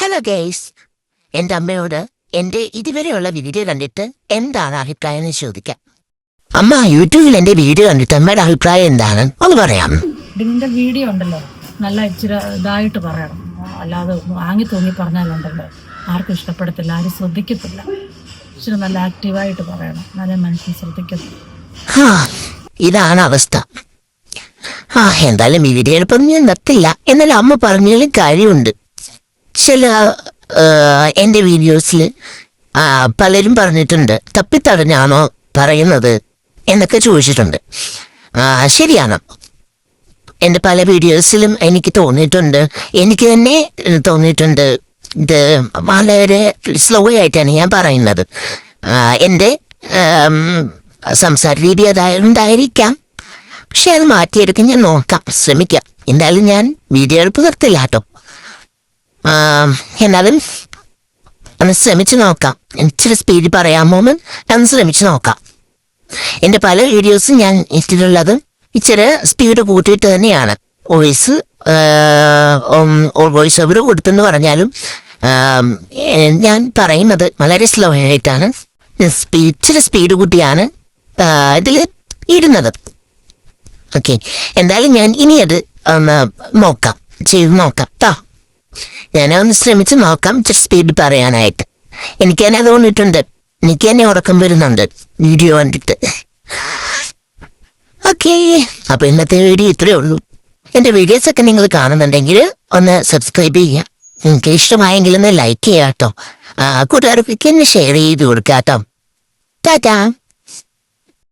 Hello guys, എൻ്റെ അമ്മയോട് എൻ്റെ ഇതുവരെയുള്ള വീഡിയോ കണ്ടിട്ട് എന്താണ് അഭിപ്രായം എന്ന് ചോദിക്കാം. അമ്മ, യൂട്യൂബിൽ എൻ്റെ വീഡിയോ കണ്ടിട്ട് അമ്മയുടെ അഭിപ്രായം എന്താണ് ഒന്ന് പറയാം. ഇതിന്റെ വീഡിയോ ഉണ്ടല്ലോ, നല്ല ഇച്ചിരി ഇതായിട്ട് പറയണം. അല്ലാതെ വാങ്ങി തൂങ്ങി പറഞ്ഞാലുണ്ടല്ലോ ആർക്കും ഇഷ്ടപ്പെടത്തില്ല, ആരും ശ്രദ്ധിക്കത്തില്ല. ഇച്ചിരി നല്ല ആക്റ്റീവായിട്ട് പറയണം, നല്ല മനുഷ്യൻ ശ്രദ്ധിക്കത്തില്ല. ഇതാണ് അവസ്ഥ. എന്തായാലും ഈ വീഡിയോ എളുപ്പം ഞാൻ നിർത്തില്ല. എന്നാലും അമ്മ പറഞ്ഞതിലും കാര്യമുണ്ട്. ചില എൻ്റെ വീഡിയോസിൽ പലരും പറഞ്ഞിട്ടുണ്ട് തപ്പിത്തടഞ്ഞാണോ പറയുന്നത് എന്നൊക്കെ ചോദിച്ചിട്ടുണ്ട്. ശരിയാണ്. എൻ്റെ പല വീഡിയോസിലും എനിക്ക് തോന്നിയിട്ടുണ്ട്, എനിക്ക് തന്നെ തോന്നിയിട്ടുണ്ട് ഇത് വളരെ സ്ലോ ആയിട്ടാണ് ഞാൻ പറയുന്നത്. എൻ്റെ സംസാര രീതി അതായതുകൊണ്ടായിരിക്കാം. പക്ഷെ അത് മാറ്റിയെടുക്കാൻ ഞാൻ നോക്കാം, ശ്രമിക്കാം. എന്തായാലും ഞാൻ വീഡിയോ എടുപ്പ് നിർത്തില്ല കേട്ടോ. എന്നാലും ഒന്ന് ശ്രമിച്ചു നോക്കാം. ഇച്ചിരി സ്പീഡ് പറയാമോ എന്ന് ശ്രമിച്ചു നോക്കാം. എൻ്റെ പല വീഡിയോസും ഞാൻ ഇട്ടിട്ടുള്ളത് ഇച്ചിരി സ്പീഡ് കൂട്ടിയിട്ട് തന്നെയാണ്. വോയിസ് ഓവർ കൊടുത്തെന്ന് പറഞ്ഞാലും ഞാൻ പറയുന്നത് വളരെ സ്ലോ ആയിട്ടാണ്, ഇച്ചിരി സ്പീഡ് കൂട്ടിയാണ് ഇതിൽ ഇടുന്നത്. ഓക്കെ, എന്തായാലും ഞാൻ ഇനി അത് ഒന്ന് നോക്കാം, ചെയ്ത് നോക്കാം കേട്ടോ. ഞാനൊന്ന് ശ്രമിച്ച് നോക്കാം ഇച്ചിരി സ്പീഡ് പറയാനായിട്ട്. എനിക്ക് തന്നെ തോന്നിയിട്ടുണ്ട്, എനിക്ക് തന്നെ ഉറക്കം വരുന്നുണ്ട് വീഡിയോ കണ്ടിട്ട്. ഓക്കെ, അപ്പോൾ ഇന്നത്തെ വീഡിയോ ഇത്രയേ ഉള്ളൂ. എൻ്റെ വീഡിയോസൊക്കെ നിങ്ങൾ കാണുന്നുണ്ടെങ്കിൽ ഒന്ന് സബ്സ്ക്രൈബ് ചെയ്യുക. നിങ്ങൾക്ക് ഇഷ്ടമായെങ്കിൽ ഒന്ന് ലൈക്ക് ചെയ്യാം കേട്ടോ. കൂട്ടുകാർക്ക് എന്നെ ഷെയർ ചെയ്ത് കൊടുക്കാം കേട്ടോ. ടാറ്റാ.